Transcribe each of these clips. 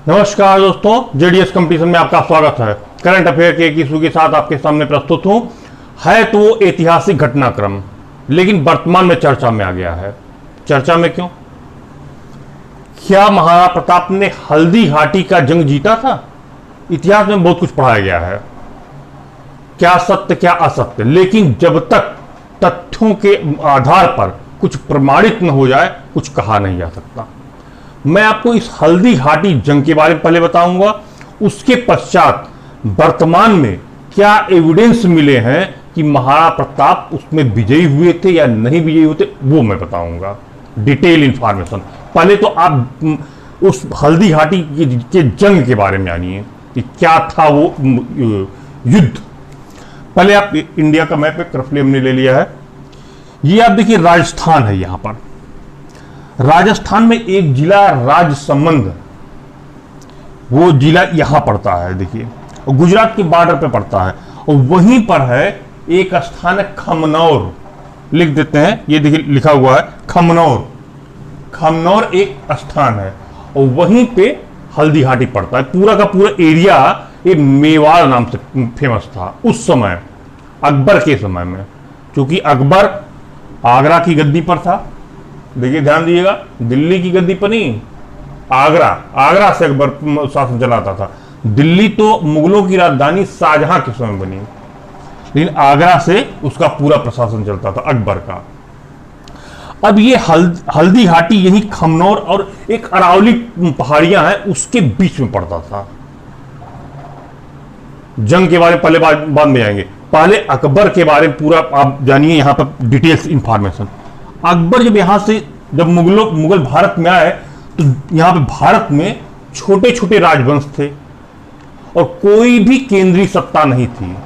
नमस्कार दोस्तों, JDS competition में आपका स्वागत है। करंट अफेयर के एक इशू के साथ आपके सामने प्रस्तुत हूं। है तो वो ऐतिहासिक घटनाक्रम, लेकिन वर्तमान में चर्चा में आ गया है। चर्चा में क्यों? क्या महाराणा प्रताप ने हल्दी घाटी का जंग जीता था? इतिहास में बहुत कुछ पढ़ाया गया है, क्या सत्य क्या असत्य, लेकिन जब तक तथ्यों के आधार पर कुछ प्रमाणित न हो जाए कुछ कहा नहीं जा सकता। मैं आपको इस हल्दी घाटी जंग के बारे में पहले बताऊंगा, उसके पश्चात वर्तमान में क्या एविडेंस मिले हैं कि महाराणा प्रताप उसमें विजयी हुए थे या नहीं विजयी हुए थे, वो मैं बताऊंगा। Detail information. पहले तो आप उस हल्दी घाटी के जंग के बारे में जानिए कि क्या था वो युद्ध। पहले आप इंडिया का मैप एक रफली हमने ले लिया है। ये आप देखिए राजस्थान है। यहां पर राजस्थान में एक जिला राजसमंद, वो जिला यहां पड़ता है, देखिए, और गुजरात के बॉर्डर पे पड़ता है। और वहीं पर है एक स्थान है खमनौर, लिख देते हैं, ये देखिए लिखा हुआ है खमनौर। खमनौर एक स्थान है और वहीं पे हल्दी घाटी पड़ता है। पूरा का पूरा एरिया ये मेवाड़ नाम से फेमस था उस समय, अकबर के समय में। क्योंकि अकबर आगरा की गद्दी पर था, देखिए ध्यान दीजिएगा, दिल्ली की गद्दी पर नहीं, आगरा से अकबर शासन चलाता था। दिल्ली तो मुगलों की राजधानी शाहजहां के समय बनी, लेकिन आगरा से उसका पूरा प्रशासन चलता था अकबर का। अब ये हल्दी घाटी यही खमनौर और एक अरावली पहाड़ियां हैं उसके बीच में पड़ता था। जंग के बारे में पहले बाद में जाएंगे, पहले अकबर के बारे में पूरा आप जानिए, यहां पर डिटेल्स इंफॉर्मेशन। अकबर जब मुगल भारत में आए तो यहां पे भारत में छोटे छोटे राजवंश थे और कोई भी केंद्रीय सत्ता नहीं थी।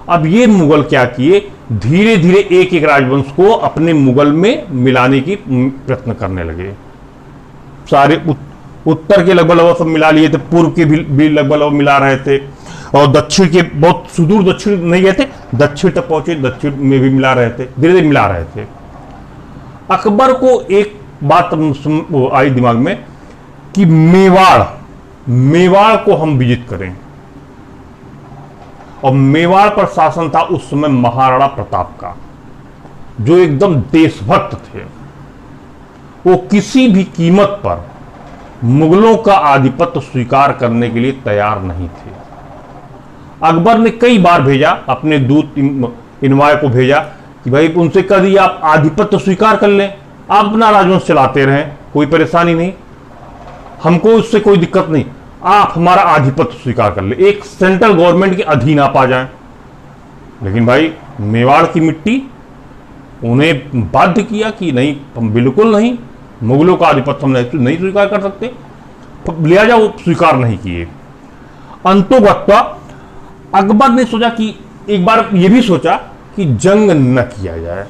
अब ये मुगल क्या किए, धीरे धीरे एक एक राजवंश को अपने मुगल में मिलाने की प्रयत्न करने लगे। सारे उत्तर के लगभग सब मिला लिए थे, पूर्व के भी लगभग मिला रहे थे, और दक्षिण के बहुत सुदूर दक्षिण नहीं गए थे, दक्षिण तक पहुंचे, दक्षिण में भी मिला रहे थे, धीरे धीरे मिला रहे थे। अकबर को एक बात आई दिमाग में कि मेवाड़ को हम विजिट करें। और मेवाड़ पर शासन था उस समय महाराणा प्रताप का, जो एकदम देशभक्त थे। वो किसी भी कीमत पर मुगलों का आधिपत्य स्वीकार करने के लिए तैयार नहीं थे। अकबर ने कई बार भेजा, अपने दूत इनवाय को भेजा कि भाई उनसे कह दिया आप आधिपत्य स्वीकार कर लें, आप अपना राजवंश चलाते रहें, कोई परेशानी नहीं, हमको उससे कोई दिक्कत नहीं, आप हमारा आधिपत्य स्वीकार कर ले, एक सेंट्रल गवर्नमेंट के अधीन आप आ जाएं। लेकिन भाई मेवाड़ की मिट्टी उन्हें बाध्य किया कि नहीं, हम बिल्कुल नहीं, मुगलों का आधिपत्य हम नहीं स्वीकार कर सकते, लिहाजा वो स्वीकार नहीं किए। अंतोगत्वा अकबर ने सोचा कि एक बार ये भी सोचा कि जंग न किया जाए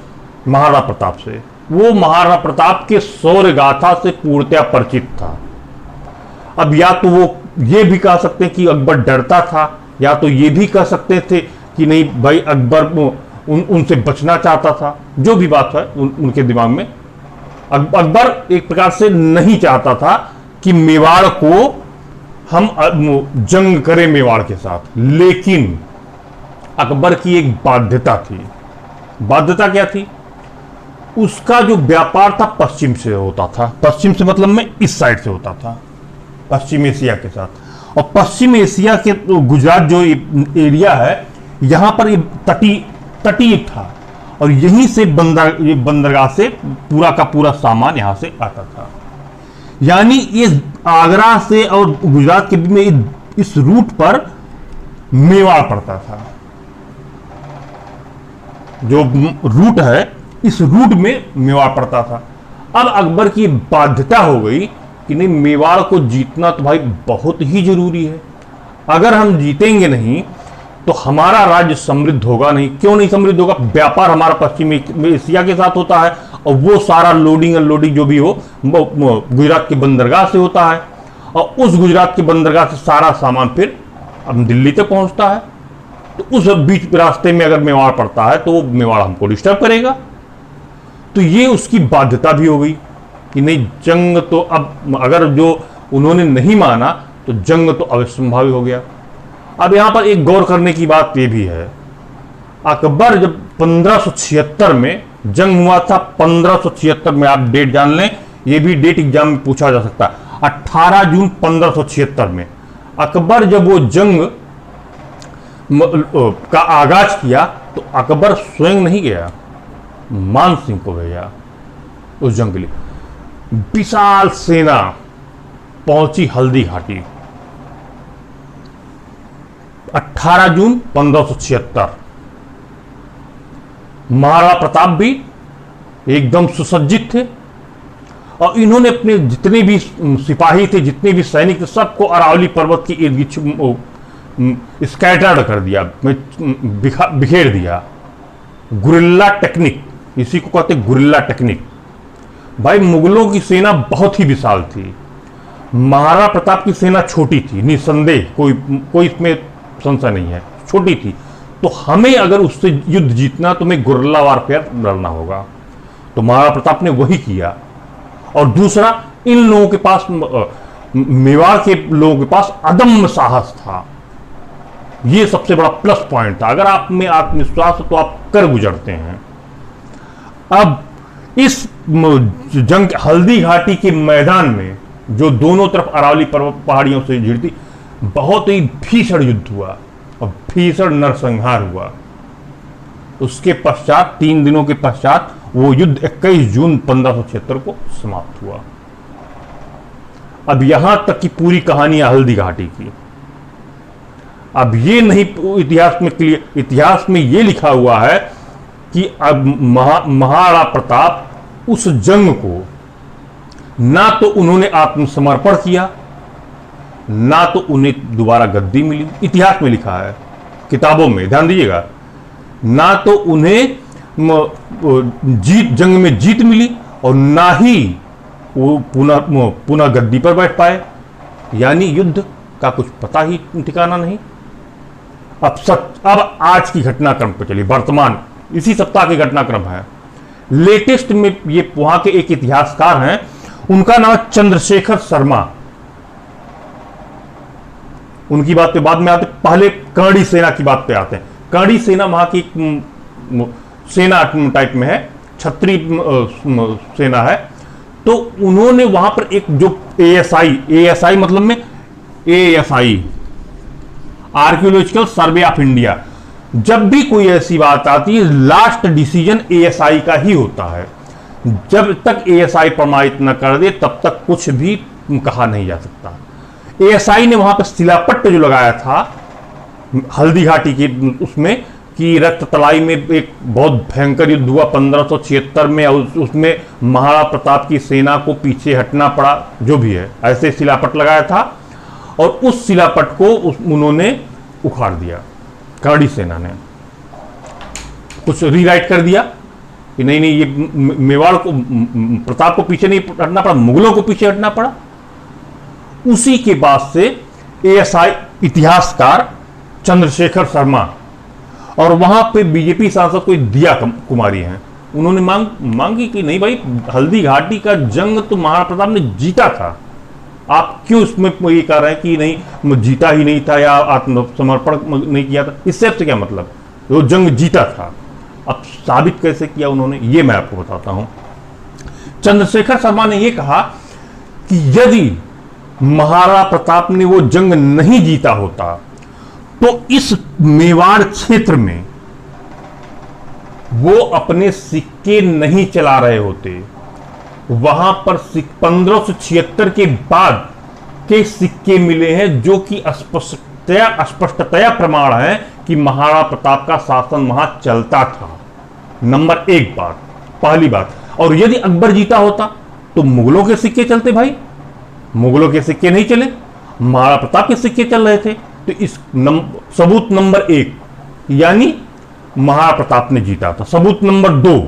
महाराणा प्रताप से। वो महाराणा प्रताप के शौर्य गाथा से पूर्णतया परिचित था। अब या तो वो ये भी कह सकते हैं कि अकबर डरता था, या तो ये भी कह सकते थे कि नहीं भाई अकबर उनसे बचना चाहता था। जो भी बात है उनके दिमाग में, अकबर एक प्रकार से नहीं चाहता था कि मेवाड़ को हम जंग करें मेवाड़ के साथ। लेकिन अकबर की एक बाध्यता थी। बाध्यता क्या थी? उसका जो व्यापार था पश्चिम से होता था। पश्चिम से मतलब में इस साइड से होता था, पश्चिम एशिया के साथ। और पश्चिम एशिया के गुजरात जो एरिया है, यहां पर ये तटीय था, और यहीं से बंदरगाह से पूरा का पूरा सामान यहां से आता था। यानी ये आगरा से और गुजरात के बीच में इस रूट पर मेवाड़ पड़ता था। जो रूट है, इस रूट में मेवाड़ पड़ता था। अब अकबर की बाध्यता हो गई कि नहीं, मेवाड़ को जीतना तो भाई बहुत ही जरूरी है। अगर हम जीतेंगे नहीं तो हमारा राज्य समृद्ध होगा नहीं। क्यों नहीं समृद्ध होगा? व्यापार हमारा पश्चिमी एशिया के साथ होता है, और वो सारा लोडिंग अनलोडिंग जो भी हो गुजरात के बंदरगाह से होता है, और उस गुजरात के बंदरगाह से सारा सामान फिर अब दिल्ली तक पहुंचता है। तो उस बीच रास्ते में अगर मेवाड़ पड़ता है तो वो मेवाड़ हमको डिस्टर्ब करेगा। तो ये उसकी बाध्यता भी हो गई कि नहीं, जंग तो अब अगर जो उन्होंने नहीं माना तो जंग तो अवश्यंभावी हो गया। अब यहां पर एक गौर करने की बात यह भी है, अकबर जब 1576 में जंग हुआ था, 1576 में, आप डेट जान लें, यह भी डेट एग्जाम में पूछा जा सकता है, 18 जून 1576 में अकबर जब वो जंग का आगाज किया तो अकबर स्वयं नहीं गया, मान सिंह को भेजा उस जंग के लिए। विशाल सेना पहुंची हल्दी घाटी 18 जून 1576। महाराणा प्रताप भी एकदम सुसज्जित थे और इन्होंने अपने जितने भी सिपाही थे, जितने भी सैनिक थे, सबको अरावली पर्वत के इर्द गिर्द स्कैटर्ड कर दिया, बिखेर दिया। गुरिल्ला टेक्निक, इसी को कहते गुरिल्ला टेक्निक। भाई मुगलों की सेना बहुत ही विशाल थी, महाराणा प्रताप की सेना छोटी थी, निसंदेह, कोई इसमें संशय नहीं है, छोटी थी। तो हमें अगर उससे युद्ध जीतना तो हमें गुरिल्ला वारफेयर लड़ना होगा। तो महाराणा प्रताप ने वही किया। और दूसरा, इन लोगों के पास, मेवाड़ के लोगों के पास अदम्य साहस था। यह सबसे बड़ा प्लस पॉइंट था। अगर आप में आत्मविश्वास हो तो आप कर गुजरते हैं। अब इस जंग हल्दी घाटी के मैदान में, जो दोनों तरफ अरावली पहाड़ियों से घिरती, बहुत ही भीषण युद्ध हुआ और भीषण नरसंहार हुआ। उसके पश्चात 3 दिनों के पश्चात वो युद्ध 21 जून 1576 को समाप्त हुआ। अब यहां तक की पूरी कहानी है हल्दी घाटी की। अब ये नहीं इतिहास में क्लियर, इतिहास में ये लिखा हुआ है कि अब महाराणा प्रताप उस जंग को ना तो उन्होंने आत्मसमर्पण किया, ना तो उन्हें दोबारा गद्दी मिली। इतिहास में लिखा है, किताबों में, ध्यान दीजिएगा। ना तो उन्हें जंग में जीत मिली और ना ही वो पुनः गद्दी पर बैठ पाए। यानी युद्ध का कुछ पता ही ठिकाना नहीं। अब आज की घटनाक्रम पर चलिए, वर्तमान इसी सप्ताह के घटनाक्रम है। लेटेस्ट में ये वहां के एक इतिहासकार हैं, उनका नाम चंद्रशेखर शर्मा। उनकी बात पे बाद में आते, पहले कर्णी सेना की बात पे आते हैं। कर्णी सेना वहां की सेना टाइप में है, क्षत्रिय सेना है। तो उन्होंने वहां पर एक जो एएसआई मतलब में ASI, archaeological survey of India, जब भी कोई ऐसी बात आती है लास्ट डिसीजन एएसआई का ही होता है। जब तक एएसआई प्रमाणित न कर दे तब तक कुछ भी कहा नहीं जा सकता। एएसआई ने वहां पर शिलापट्ट जो लगाया था हल्दी घाटी के उसमें, कि रक्त तलाई में एक बहुत भयंकर युद्ध हुआ 1576 में, और उसमें महाराणा प्रताप की सेना को पीछे हटना पड़ा, जो भी है, ऐसे शिलापट्ट लगाया था। और उस शिलापट्ट को उन्होंने उखाड़ दिया। कर्णी सेना ने कुछ रीराइट कर दिया कि नहीं नहीं, ये मेवाड़ को, प्रताप को पीछे नहीं हटना पड़ा, मुगलों को पीछे हटना पड़ा। उसी के बाद से एएसआई इतिहासकार चंद्रशेखर शर्मा और वहां पे बीजेपी सांसद कोई दिया कुमारी हैं, उन्होंने मांगी कि नहीं भाई, हल्दी घाटी का जंग तो महाराणा प्रताप ने जीता था, आप क्यों इसमें ये कह रहे हैं कि नहीं जीता ही नहीं था या आत्मसमर्पण नहीं किया था? इससे आपसे क्या मतलब, वो जंग जीता था। अब साबित कैसे किया उन्होंने, ये मैं आपको बताता हूं। चंद्रशेखर शर्मा ने यह कहा कि यदि महाराणा प्रताप ने वो जंग नहीं जीता होता तो इस मेवाड़ क्षेत्र में वो अपने सिक्के नहीं चला रहे होते। वहां पर 1576 के बाद के सिक्के मिले हैं जो कि स्पष्टतया प्रमाण है कि महाराणा प्रताप का शासन वहां चलता था। नंबर 1 बात, पहली बात। और यदि अकबर जीता होता तो मुगलों के सिक्के चलते भाई, मुगलों के सिक्के नहीं चले, महाराणा प्रताप के सिक्के चल रहे थे। तो इस सबूत नंबर 1, यानी महाराणा प्रताप ने जीता था। सबूत नंबर 2,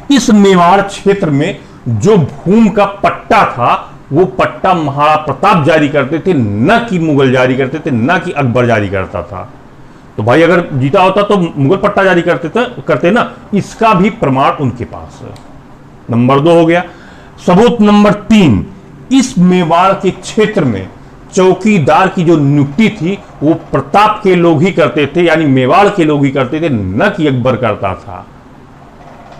इस मेवाड़ क्षेत्र में जो भूमि का पट्टा था वो पट्टा महाराणा प्रताप जारी करते थे, न कि मुगल जारी करते थे, न कि अकबर जारी करता था। तो भाई अगर जीता होता तो मुगल पट्टा जारी करते ना, इसका भी प्रमाण उनके पास है। नंबर 2 हो गया। सबूत नंबर 3, इस मेवाड़ के क्षेत्र में चौकीदार की जो नियुक्ति थी वो प्रताप के लोग ही करते थे, यानी मेवाड़ के लोग ही करते थे, न कि अकबर करता था।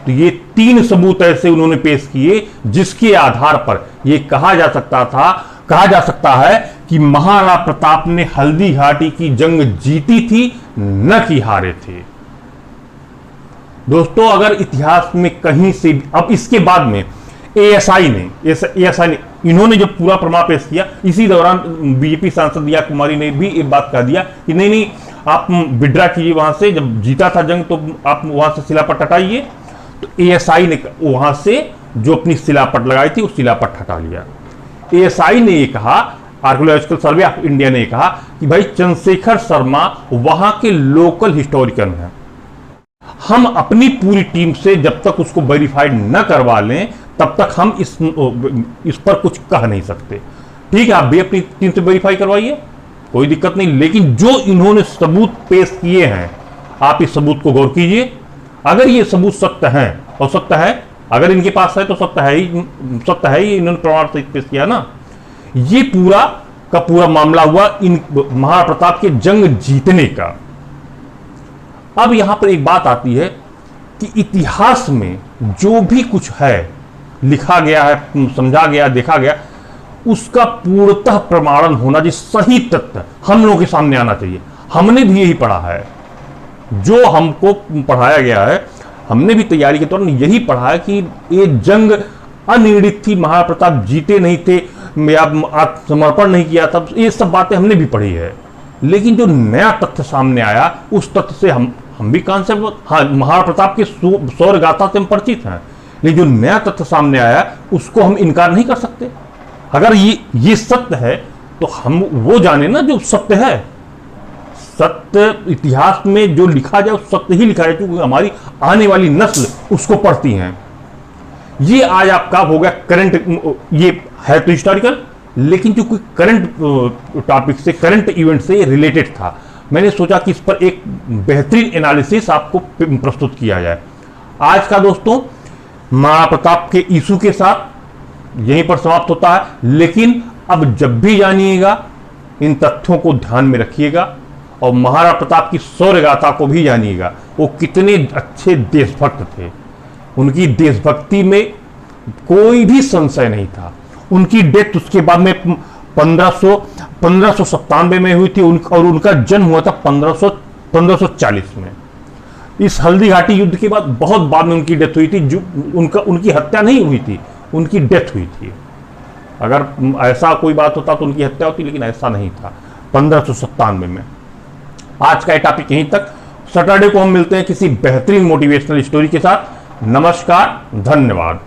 तो ये 3 सबूत ऐसे उन्होंने पेश किए जिसके आधार पर यह कहा जा सकता है कि महाराणा प्रताप ने हल्दी घाटी की जंग जीती थी, न कि हारे थे। दोस्तों, अगर इतिहास में कहीं से अब इसके बाद में एएसआई ने इन्होंने जब पूरा प्रमाण पेश किया, इसी दौरान बीजेपी सांसद दिया कुमारी ने भी एक बात कह दिया कि नहीं आप विड्रा कीजिए वहां से, जब जीता था जंग तो आप वहां से शिलापट हटाइए। तो एएसआई ने वहां से जो अपनी शिलापट लगाई थी उस शिलापट हटा लिया। एएसआई ने यह कहा, आर्कियोलॉजिकल सर्वे ऑफ इंडिया ने कहा कि भाई चंद्रशेखर शर्मा वहां के लोकल हिस्टोरिकन हैं, हम अपनी पूरी टीम से जब तक उसको वेरीफाइड न करवा लें तब तक हम इस पर कुछ कह नहीं सकते। ठीक है, आप भी अपनी टीम से वेरीफाई करवाइए, कोई दिक्कत नहीं, लेकिन जो इन्होंने सबूत पेश किए हैं आप इस सबूत को गौर कीजिए। अगर ये सबूत सत्य हैं, और सत्य है, अगर इनके पास है तो सत्य है ही, इन्होंने प्रमाण सहित पेश किया ना। ये पूरा का पूरा मामला हुआ इन महाराणा प्रताप के जंग जीतने का। अब यहां पर एक बात आती है कि इतिहास में जो भी कुछ है, लिखा गया है, समझा गया, देखा गया, उसका पूर्णतः प्रमाणन होना, जिस सही तथ्य हम लोगों के सामने आना चाहिए। हमने भी यही पढ़ा है, जो हमको पढ़ाया गया है, हमने भी तैयारी के दौरान यही पढ़ा है कि ये जंग अनिर्णित थी, महाराणा प्रताप जीते नहीं थे या आत्मसमर्पण नहीं किया था, ये सब बातें हमने भी पढ़ी है। लेकिन जो नया तथ्य सामने आया उस तथ्य से हम भी कॉन्सेप्ट, हाँ, महाराणा प्रताप के शौर्य गाथा से हम परिचित हैं, लेकिन जो नया तथ्य सामने आया उसको हम इनकार नहीं कर सकते। अगर ये सत्य है तो हम वो जाने ना जो सत्य है। सत्य इतिहास में जो लिखा जाए उस सत्य ही लिखा जाए, क्योंकि हमारी आने वाली नस्ल उसको पढ़ती हैं। ये आज आपका हो गया करंट, ये है तो हिस्टोरिकल, लेकिन जो कोई करंट टॉपिक से, करंट इवेंट से रिलेटेड था, मैंने सोचा कि इस पर एक बेहतरीन एनालिसिस आपको प्रस्तुत किया जाए। आज का दोस्तों महाराणा प्रताप के इशू के साथ यहीं पर समाप्त होता है, लेकिन अब जब भी जानिएगा इन तथ्यों को ध्यान में रखिएगा और महाराणा प्रताप की शौर्य गाथा को भी जानिएगा। वो कितने अच्छे देशभक्त थे, उनकी देशभक्ति में कोई भी संशय नहीं था। उनकी डेथ उसके बाद में 1597 में हुई थी और उनका जन्म हुआ था 1540 में। इस हल्दी घाटी युद्ध के बाद बहुत बाद में उनकी डेथ हुई थी। जो उनकी हत्या नहीं हुई थी, उनकी डेथ हुई थी। अगर ऐसा कोई बात होता तो उनकी हत्या होती, लेकिन ऐसा नहीं था 1597 में। आज का ये टॉपिक यहीं तक। सैटरडे को हम मिलते हैं किसी बेहतरीन मोटिवेशनल स्टोरी के साथ। नमस्कार, धन्यवाद।